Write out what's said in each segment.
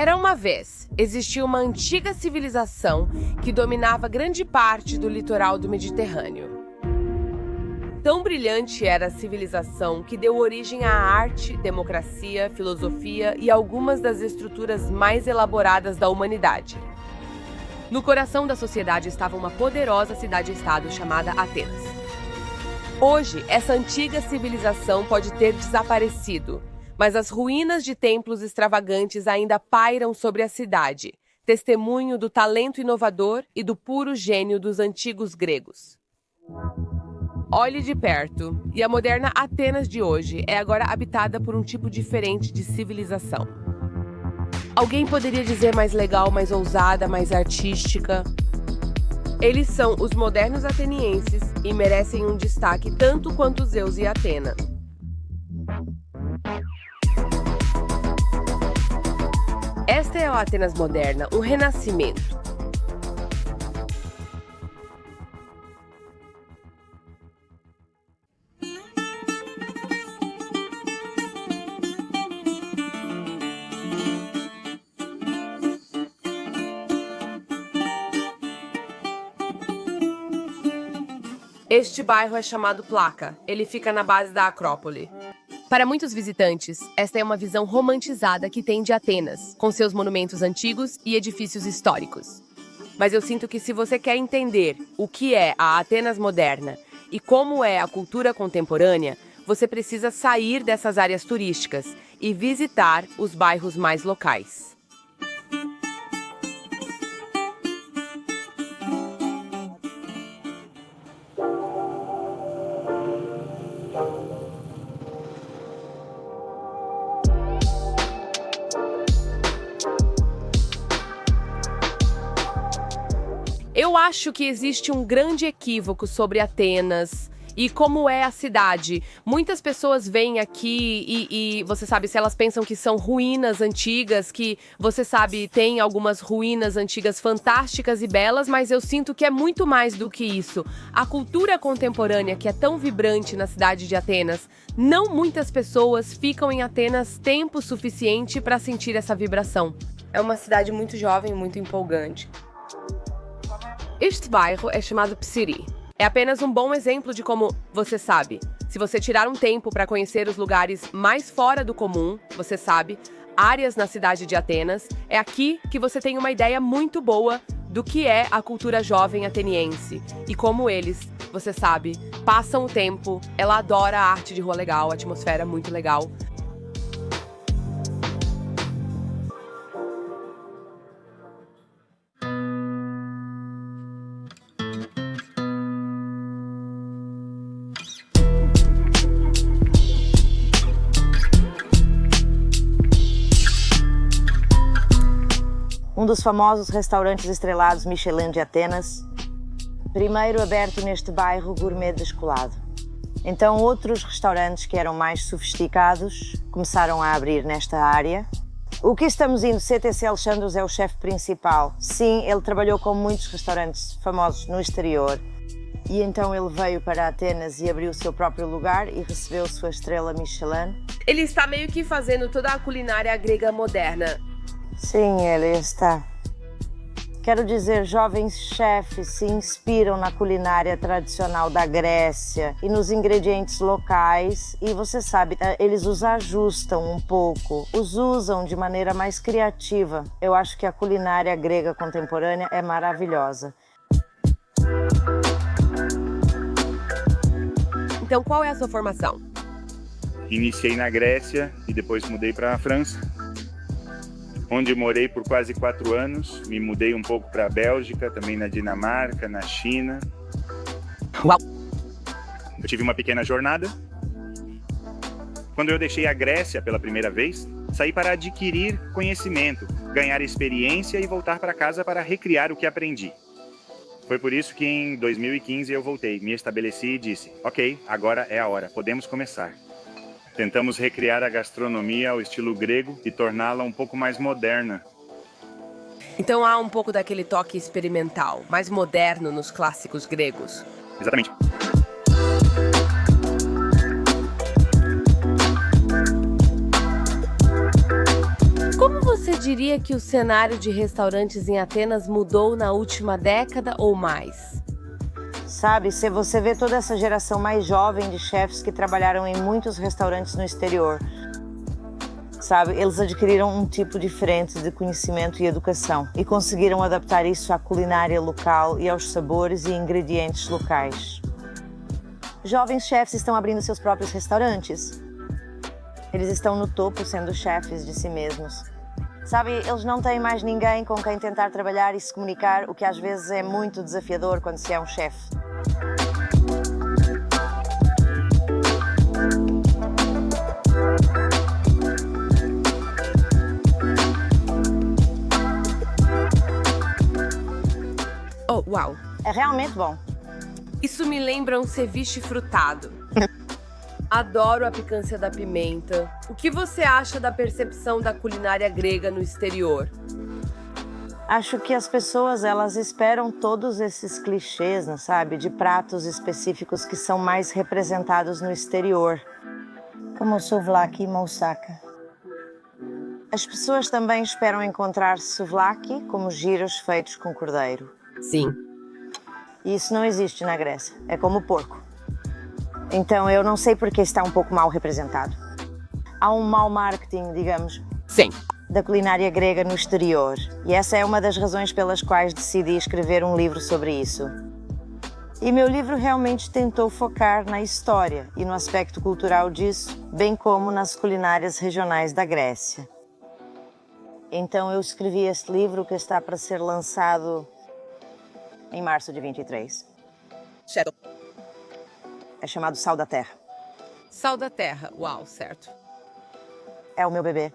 Era uma vez, existia uma antiga civilização que dominava grande parte do litoral do Mediterrâneo. Tão brilhante era a civilização que deu origem à arte, democracia, filosofia e algumas das estruturas mais elaboradas da humanidade. No coração da sociedade estava uma poderosa cidade-estado chamada Atenas. Hoje, essa antiga civilização pode ter desaparecido, mas as ruínas de templos extravagantes ainda pairam sobre a cidade, testemunho do talento inovador e do puro gênio dos antigos gregos. Olhe de perto, e a moderna Atenas de hoje é agora habitada por um tipo diferente de civilização. Alguém poderia dizer mais legal, mais ousada, mais artística? Eles são os modernos atenienses e merecem um destaque tanto quanto Zeus e Atena. Esta é a Atenas moderna, um renascimento. Este bairro é chamado Plaka. Ele fica na base da Acrópole. Para muitos visitantes, esta é uma visão romantizada que tem de Atenas, com seus monumentos antigos e edifícios históricos. Mas eu sinto que se você quer entender o que é a Atenas moderna e como é a cultura contemporânea, você precisa sair dessas áreas turísticas e visitar os bairros mais locais. Eu acho que existe um grande equívoco sobre Atenas e como é a cidade. Muitas pessoas vêm aqui e você sabe, se elas pensam que são ruínas antigas, que você sabe, tem algumas ruínas antigas fantásticas e belas, mas eu sinto que é muito mais do que isso. A cultura contemporânea, que é tão vibrante na cidade de Atenas, não muitas pessoas ficam em Atenas tempo suficiente para sentir essa vibração. É uma cidade muito jovem, muito empolgante. Este bairro é chamado Psiri. É apenas um bom exemplo de como, você sabe, se você tirar um tempo para conhecer os lugares mais fora do comum, você sabe, áreas na cidade de Atenas, é aqui que você tem uma ideia muito boa do que é a cultura jovem ateniense e como eles, você sabe, passam o tempo. Ela adora a arte de rua legal, a atmosfera muito legal. Um dos famosos restaurantes estrelados Michelin de Atenas, primeiro aberto neste bairro gourmet descolado. Então outros restaurantes que eram mais sofisticados começaram a abrir nesta área. O que estamos indo, CTC Alexandros é o chefe principal. Sim, ele trabalhou com muitos restaurantes famosos no exterior e então ele veio para Atenas e abriu o seu próprio lugar e recebeu sua estrela Michelin. Ele está meio que fazendo toda a culinária grega moderna. Sim, ele está. Quero dizer, jovens chefes se inspiram na culinária tradicional da Grécia e nos ingredientes locais e você sabe, eles os ajustam um pouco, os usam de maneira mais criativa. Eu acho que a culinária grega contemporânea é maravilhosa. Então, qual é a sua formação? Iniciei na Grécia e depois mudei para a França, onde morei por quase 4 anos. Me mudei um pouco para a Bélgica, também na Dinamarca, na China. Uau! Eu tive uma pequena jornada. Quando eu deixei a Grécia pela primeira vez, saí para adquirir conhecimento, ganhar experiência e voltar para casa para recriar o que aprendi. Foi por isso que em 2015 eu voltei, me estabeleci e disse, ok, agora é a hora, podemos começar. Tentamos recriar a gastronomia ao estilo grego e torná-la um pouco mais moderna. Então há um pouco daquele toque experimental, mais moderno nos clássicos gregos. Exatamente. Como você diria que o cenário de restaurantes em Atenas mudou na última década ou mais? Sabe, se você vê toda essa geração mais jovem de chefes que trabalharam em muitos restaurantes no exterior, sabe, eles adquiriram um tipo diferente de conhecimento e educação e conseguiram adaptar isso à culinária local e aos sabores e ingredientes locais. Jovens chefes estão abrindo seus próprios restaurantes. Eles estão no topo sendo chefes de si mesmos. Sabe, eles não têm mais ninguém com quem tentar trabalhar e se comunicar, o que às vezes é muito desafiador quando se é um chefe. Oh, uau! É realmente bom. Isso me lembra um ceviche frutado. Adoro a picância da pimenta. O que você acha da percepção da culinária grega no exterior? Acho que as pessoas, elas esperam todos esses clichês, não sabe? De pratos específicos que são mais representados no exterior. Como o souvlaki e moussaka. As pessoas também esperam encontrar souvlaki como giros feitos com cordeiro. Sim. E isso não existe na Grécia. É como porco. Então eu não sei porque está um pouco mal representado. Há um mau marketing, digamos. Sim. Da culinária grega no exterior. E essa é uma das razões pelas quais decidi escrever um livro sobre isso. E meu livro realmente tentou focar na história e no aspecto cultural disso, bem como nas culinárias regionais da Grécia. Então eu escrevi este livro que está para ser lançado em março de 23. Shadow. É chamado Sal da Terra. Sal da terra. Uau, certo. É o meu bebê.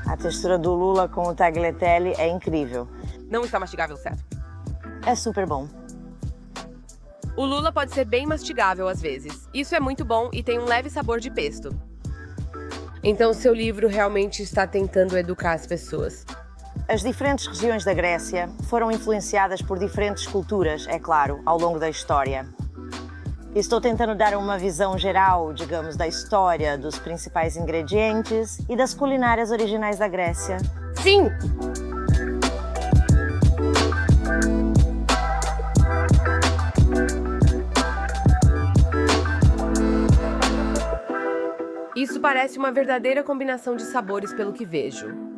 A textura do lula com o tagliatelle é incrível. Não está mastigável, certo? É super bom. O lula pode ser bem mastigável às vezes. Isso é muito bom e tem um leve sabor de pesto. Então seu livro realmente está tentando educar as pessoas. As diferentes regiões da Grécia foram influenciadas por diferentes culturas, é claro, ao longo da história. Estou tentando dar uma visão geral, digamos, da história, dos principais ingredientes e das culinárias originais da Grécia. Sim! Isso parece uma verdadeira combinação de sabores pelo que vejo.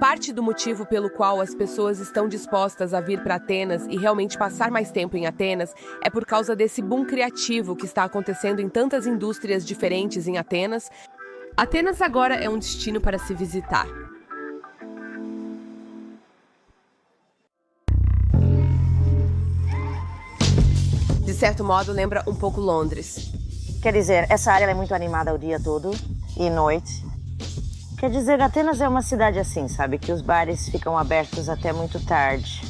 Parte do motivo pelo qual as pessoas estão dispostas a vir para Atenas e realmente passar mais tempo em Atenas é por causa desse boom criativo que está acontecendo em tantas indústrias diferentes em Atenas. Atenas agora é um destino para se visitar. De certo modo, lembra um pouco Londres. Quer dizer, essa área é muito animada o dia todo e noite. Quer dizer, Atenas é uma cidade assim, sabe? Que os bares ficam abertos até muito tarde.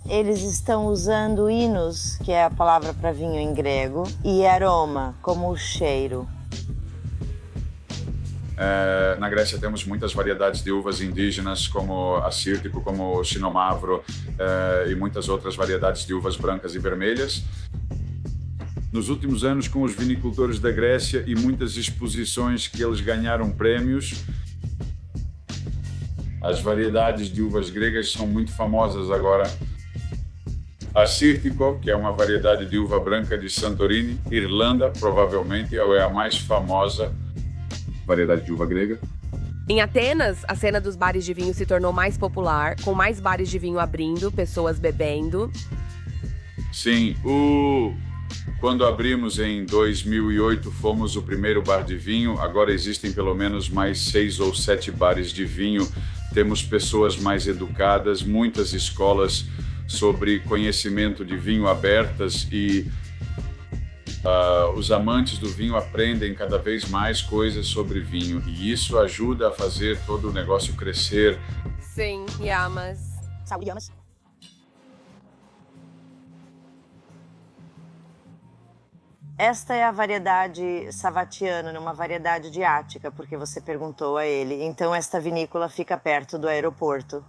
Eles estão usando hinos, que é a palavra para vinho em grego, e aroma, como o cheiro. Na Grécia temos muitas variedades de uvas indígenas, como assírtico, como o Sinomavro, e muitas outras variedades de uvas brancas e vermelhas. Nos últimos anos, com os vinicultores da Grécia e muitas exposições que eles ganharam prêmios, as variedades de uvas gregas são muito famosas agora. Assírtico, que é uma variedade de uva branca de Santorini, Irlanda, provavelmente é a mais famosa variedade de uva grega. Em Atenas, a cena dos bares de vinho se tornou mais popular, com mais bares de vinho abrindo, pessoas bebendo. Sim, quando abrimos em 2008, fomos o primeiro bar de vinho. Agora existem pelo menos mais 6 ou 7 bares de vinho. Temos pessoas mais educadas, muitas escolas sobre conhecimento de vinho abertas e os amantes do vinho aprendem cada vez mais coisas sobre vinho. E isso ajuda a fazer todo o negócio crescer. Sim, mas... Saúde, Yamas. Esta é a variedade Savatiano, uma variedade de Ática, porque você perguntou a ele. Então, esta vinícola fica perto do aeroporto.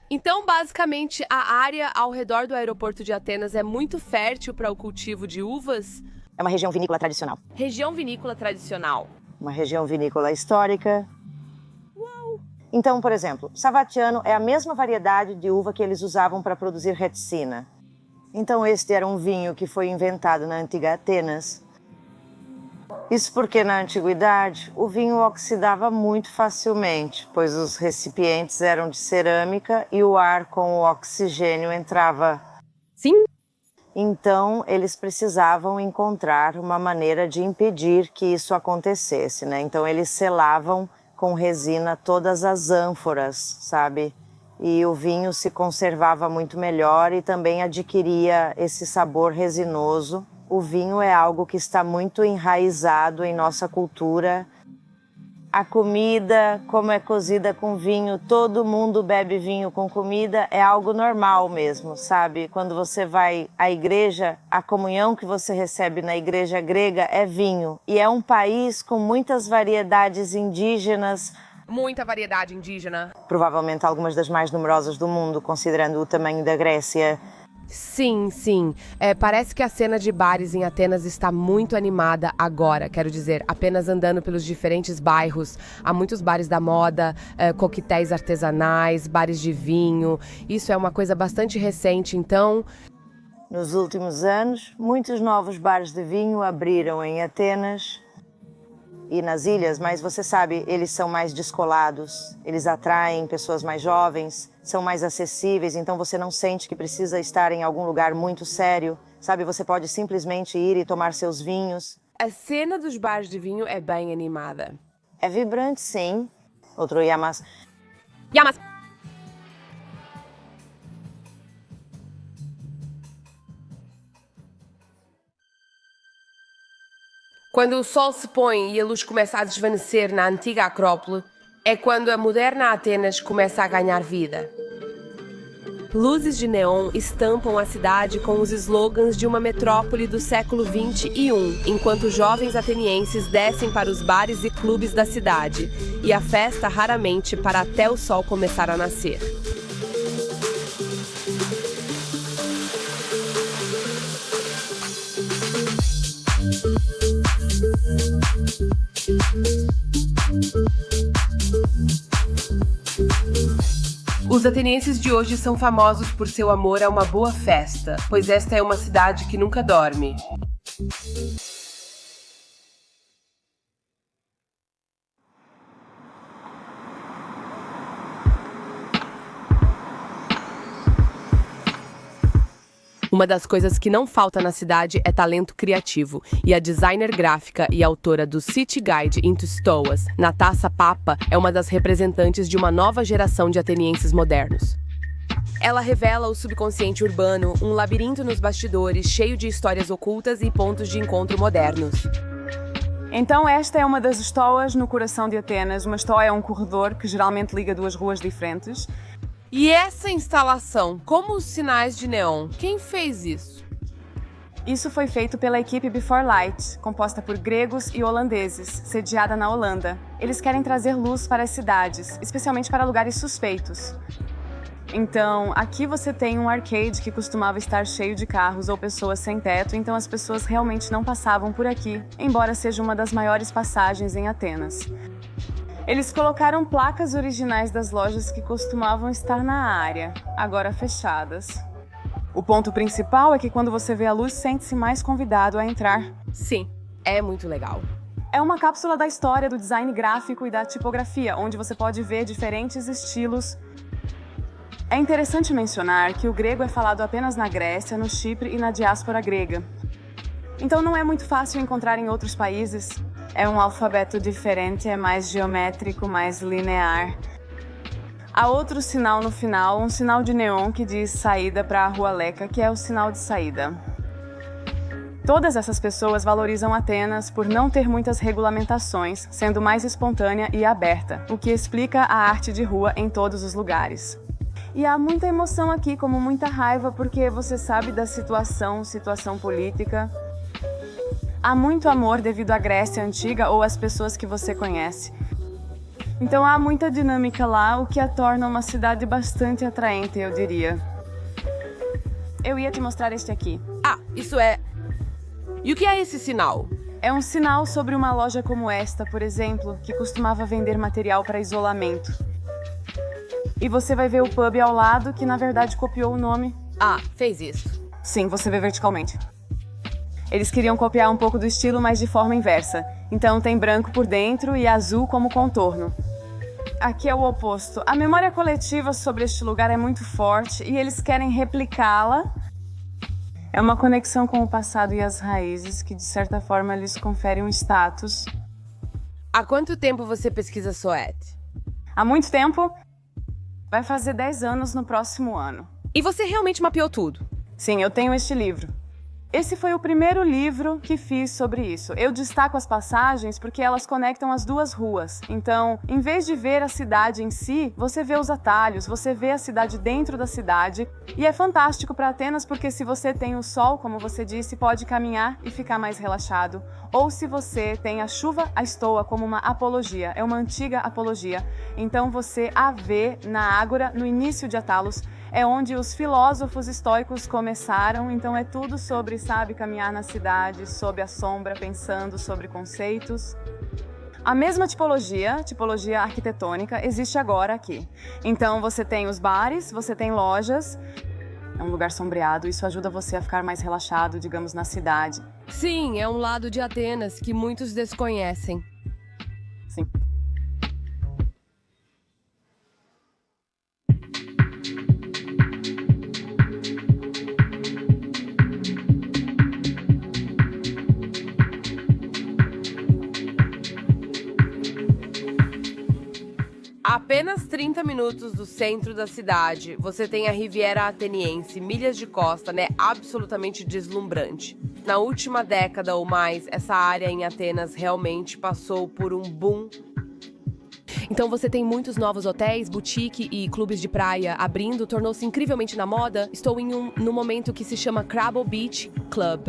Então, basicamente, a área ao redor do aeroporto de Atenas é muito fértil para o cultivo de uvas? É uma região vinícola tradicional. Região vinícola tradicional. Uma região vinícola histórica. Uau! Então, por exemplo, Savatiano é a mesma variedade de uva que eles usavam para produzir reticina. Então, este era um vinho que foi inventado na antiga Atenas. Isso porque, na antiguidade, o vinho oxidava muito facilmente, pois os recipientes eram de cerâmica e o ar com o oxigênio entrava. Sim. Então, eles precisavam encontrar uma maneira de impedir que isso acontecesse, né? Então, eles selavam com resina todas as ânforas, sabe? E o vinho se conservava muito melhor e também adquiria esse sabor resinoso. O vinho é algo que está muito enraizado em nossa cultura. A comida, como é cozida com vinho, todo mundo bebe vinho com comida, é algo normal mesmo, sabe? Quando você vai à igreja, a comunhão que você recebe na igreja grega é vinho. E é um país com muitas variedades indígenas. Muita variedade indígena. Provavelmente algumas das mais numerosas do mundo, considerando o tamanho da Grécia. Sim, sim. Parece que a cena de bares em Atenas está muito animada agora. Quero dizer, apenas andando pelos diferentes bairros. Há muitos bares da moda, coquetéis artesanais, bares de vinho. Isso é uma coisa bastante recente, então... Nos últimos anos, muitos novos bares de vinho abriram em Atenas e nas ilhas, mas você sabe, eles são mais descolados, eles atraem pessoas mais jovens, são mais acessíveis, então você não sente que precisa estar em algum lugar muito sério, sabe? Você pode simplesmente ir e tomar seus vinhos. A cena dos bares de vinho é bem animada. É vibrante, sim. Outro yamas. Yamas! Quando o sol se põe e a luz começa a desvanecer na antiga Acrópole, é quando a moderna Atenas começa a ganhar vida. Luzes de neon estampam a cidade com os slogans de uma metrópole do século XXI, enquanto jovens atenienses descem para os bares e clubes da cidade, e a festa raramente para até o sol começar a nascer. Os atenienses de hoje são famosos por seu amor a uma boa festa, pois esta é uma cidade que nunca dorme. Uma das coisas que não falta na cidade é talento criativo, e a designer gráfica e autora do City Guide into Stoas, Natasa Papa, é uma das representantes de uma nova geração de atenienses modernos. Ela revela o subconsciente urbano, um labirinto nos bastidores cheio de histórias ocultas e pontos de encontro modernos. Então esta é uma das stoas no coração de Atenas. Uma stoa é um corredor que geralmente liga duas ruas diferentes. E essa instalação, como os sinais de neon, quem fez isso? Isso foi feito pela equipe Before Light, composta por gregos e holandeses, sediada na Holanda. Eles querem trazer luz para as cidades, especialmente para lugares suspeitos. Então, aqui você tem um arcade que costumava estar cheio de carros ou pessoas sem teto, então as pessoas realmente não passavam por aqui, embora seja uma das maiores passagens em Atenas. Eles colocaram placas originais das lojas que costumavam estar na área, agora fechadas. O ponto principal é que quando você vê a luz, sente-se mais convidado a entrar. Sim, é muito legal. É uma cápsula da história do design gráfico e da tipografia, onde você pode ver diferentes estilos. É interessante mencionar que o grego é falado apenas na Grécia, no Chipre e na diáspora grega. Então não é muito fácil encontrar em outros países. É um alfabeto diferente, é mais geométrico, mais linear. Há outro sinal no final, um sinal de neon que diz saída para a Rua Leca, que é o sinal de saída. Todas essas pessoas valorizam Atenas por não ter muitas regulamentações, sendo mais espontânea e aberta, o que explica a arte de rua em todos os lugares. E há muita emoção aqui, como muita raiva, porque você sabe da situação política. Há muito amor devido à Grécia Antiga ou às pessoas que você conhece. Então há muita dinâmica lá, o que a torna uma cidade bastante atraente, eu diria. Eu ia te mostrar este aqui. Ah, isso é... E o que é esse sinal? É um sinal sobre uma loja como esta, por exemplo, que costumava vender material para isolamento. E você vai ver o pub ao lado, que na verdade copiou o nome. Ah, fez isso. Sim, você vê verticalmente. Eles queriam copiar um pouco do estilo, mas de forma inversa. Então tem branco por dentro e azul como contorno. Aqui é o oposto. A memória coletiva sobre este lugar é muito forte e eles querem replicá-la. É uma conexão com o passado e as raízes que, de certa forma, lhes conferem um status. Há quanto tempo você pesquisa Soet? Há muito tempo. Vai fazer 10 anos no próximo ano. E você realmente mapeou tudo? Sim, eu tenho este livro. Esse foi o primeiro livro que fiz sobre isso. Eu destaco as passagens porque elas conectam as duas ruas. Então, em vez de ver a cidade em si, você vê os atalhos, você vê a cidade dentro da cidade. E é fantástico para Atenas porque se você tem o sol, como você disse, pode caminhar e ficar mais relaxado. Ou se você tem a chuva, a estoa, como uma apologia. É uma antiga apologia. Então você a vê na Ágora, no início de Atalos. É onde os filósofos estoicos começaram, então é tudo sobre, sabe, caminhar na cidade, sob a sombra, pensando sobre conceitos. A mesma tipologia arquitetônica, existe agora aqui. Então você tem os bares, você tem lojas, é um lugar sombreado, isso ajuda você a ficar mais relaxado, digamos, na cidade. Sim, é um lado de Atenas que muitos desconhecem. Sim. A apenas 30 minutos do centro da cidade, você tem a Riviera Ateniense, milhas de costa, né? Absolutamente deslumbrante. Na última década ou mais, essa área em Atenas realmente passou por um boom. Então você tem muitos novos hotéis, boutique e clubes de praia abrindo, tornou-se incrivelmente na moda. Estou no momento que se chama Crabbo Beach Club.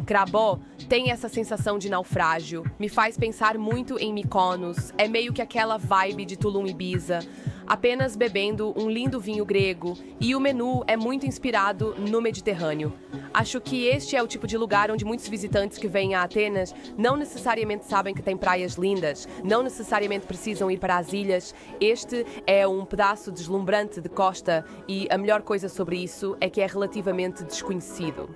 Crabbo tem essa sensação de naufrágio, me faz pensar muito em Mykonos, é meio que aquela vibe de Tulum Ibiza, apenas bebendo um lindo vinho grego, e o menu é muito inspirado no Mediterrâneo. Acho que este é o tipo de lugar onde muitos visitantes que vêm a Atenas não necessariamente sabem que tem praias lindas, não necessariamente precisam ir para as ilhas. Este é um pedaço deslumbrante de costa e a melhor coisa sobre isso é que é relativamente desconhecido.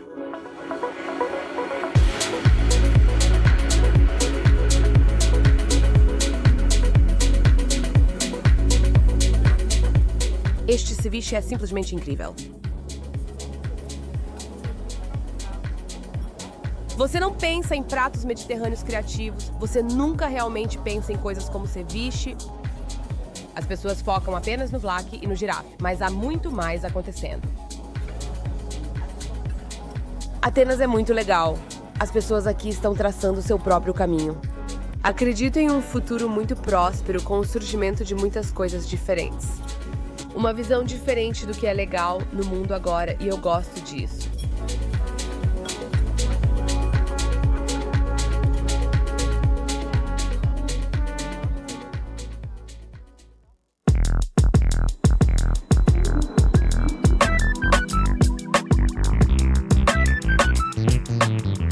Este ceviche é simplesmente incrível. Você não pensa em pratos mediterrâneos criativos, você nunca realmente pensa em coisas como ceviche. As pessoas focam apenas no vlaque e no girafe, mas há muito mais acontecendo. Atenas é muito legal. As pessoas aqui estão traçando o seu próprio caminho. Acredito em um futuro muito próspero com o surgimento de muitas coisas diferentes. Uma visão diferente do que é legal no mundo agora, e eu gosto disso.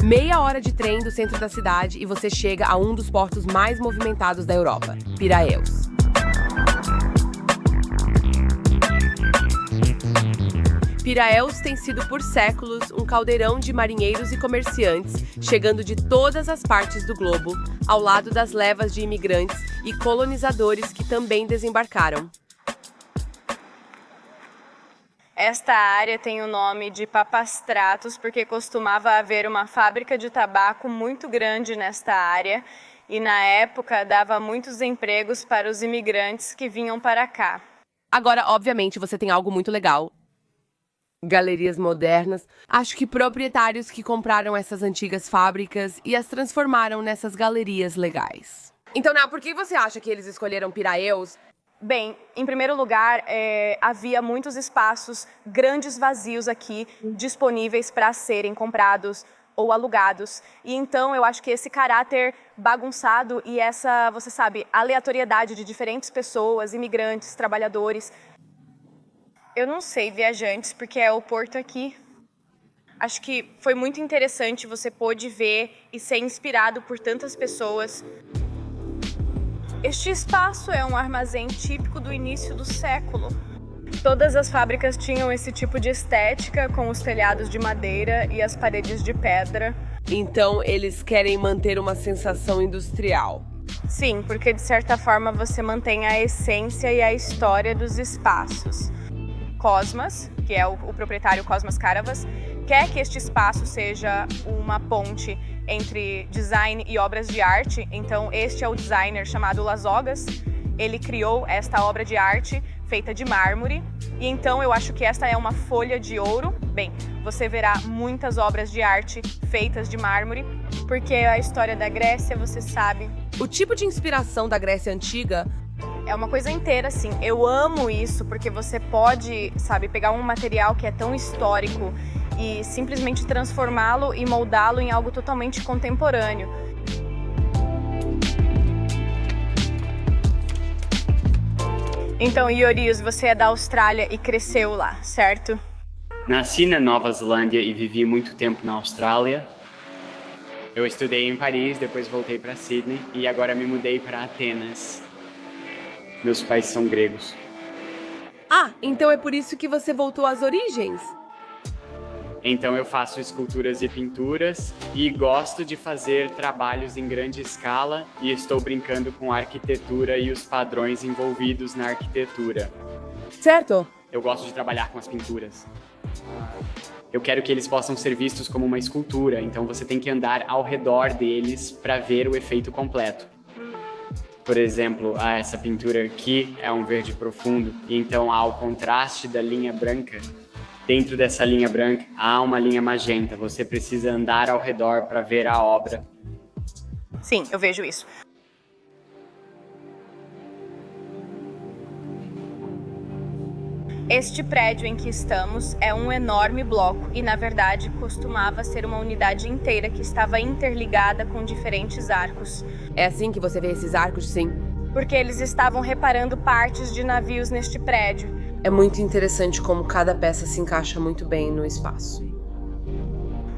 Meia hora de trem do centro da cidade e você chega a um dos portos mais movimentados da Europa, Piraeus. Piraeus tem sido por séculos um caldeirão de marinheiros e comerciantes, chegando de todas as partes do globo, ao lado das levas de imigrantes e colonizadores que também desembarcaram. Esta área tem o nome de Papastratos porque costumava haver uma fábrica de tabaco muito grande nesta área e na época dava muitos empregos para os imigrantes que vinham para cá. Agora, obviamente, você tem algo muito legal. Galerias modernas. Acho que proprietários que compraram essas antigas fábricas e as transformaram nessas galerias legais. Então, Nel, por que você acha que eles escolheram Piraeus? Bem, em primeiro lugar, havia muitos espaços grandes vazios aqui, disponíveis para serem comprados ou alugados. E então eu acho que esse caráter bagunçado e essa, você sabe, aleatoriedade de diferentes pessoas, imigrantes, trabalhadores. Eu não sei, viajantes, porque é o porto aqui. Acho que foi muito interessante, você pôde ver e ser inspirado por tantas pessoas. Este espaço é um armazém típico do início do século. Todas as fábricas tinham esse tipo de estética, com os telhados de madeira e as paredes de pedra. Então, eles querem manter uma sensação industrial. Sim, porque de certa forma você mantém a essência e a história dos espaços. Cosmas, que é o proprietário Cosmas Caravas, quer que este espaço seja uma ponte entre design e obras de arte. Então, este é o designer chamado Lazogas. Ele criou esta obra de arte feita de mármore. E então eu acho que esta é uma folha de ouro. Bem, você verá muitas obras de arte feitas de mármore, porque a história da Grécia, você sabe. O tipo de inspiração da Grécia Antiga É uma coisa inteira, assim. Eu amo isso, porque você pode, sabe, pegar um material que é tão histórico e simplesmente transformá-lo e moldá-lo em algo totalmente contemporâneo. Então, Ioris, você é da Austrália e cresceu lá, certo? Nasci na Nova Zelândia e vivi muito tempo na Austrália. Eu estudei em Paris, depois voltei para Sydney e agora me mudei para Atenas. Meus pais são gregos. Ah, então é por isso que você voltou às origens? Então eu faço esculturas e pinturas e gosto de fazer trabalhos em grande escala e estou brincando com a arquitetura e os padrões envolvidos na arquitetura. Certo. Eu gosto de trabalhar com as pinturas. Eu quero que eles possam ser vistos como uma escultura, então você tem que andar ao redor deles para ver o efeito completo. Por exemplo, essa pintura aqui é um verde profundo, e então há o contraste da linha branca. Dentro dessa linha branca há uma linha magenta. Você precisa andar ao redor para ver a obra. Sim, eu vejo isso. Este prédio em que estamos é um enorme bloco e, na verdade, costumava ser uma unidade inteira que estava interligada com diferentes arcos. É assim que você vê esses arcos, sim? Porque eles estavam reparando partes de navios neste prédio. É muito interessante como cada peça se encaixa muito bem no espaço.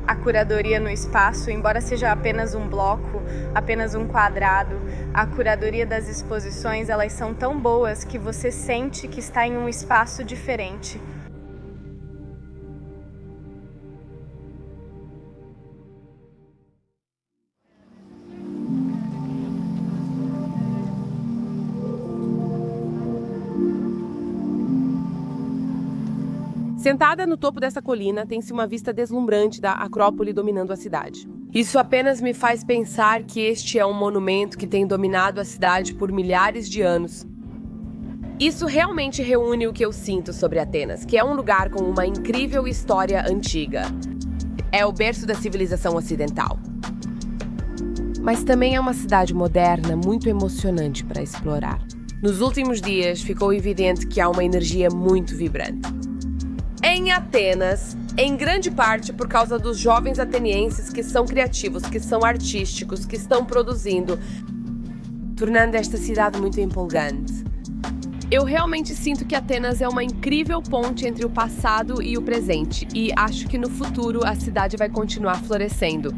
A curadoria no espaço, embora seja apenas um bloco, apenas um quadrado, a curadoria das exposições, elas são tão boas que você sente que está em um espaço diferente. Sentada no topo dessa colina, tem-se uma vista deslumbrante da Acrópole dominando a cidade. Isso apenas me faz pensar que este é um monumento que tem dominado a cidade por milhares de anos. Isso realmente reúne o que eu sinto sobre Atenas, que é um lugar com uma incrível história antiga. É o berço da civilização ocidental. Mas também é uma cidade moderna muito emocionante para explorar. Nos últimos dias, ficou evidente que há uma energia muito vibrante. Em Atenas, em grande parte por causa dos jovens atenienses que são criativos, que são artísticos, que estão produzindo, tornando esta cidade muito empolgante. Eu realmente sinto que Atenas é uma incrível ponte entre o passado e o presente, e acho que no futuro a cidade vai continuar florescendo.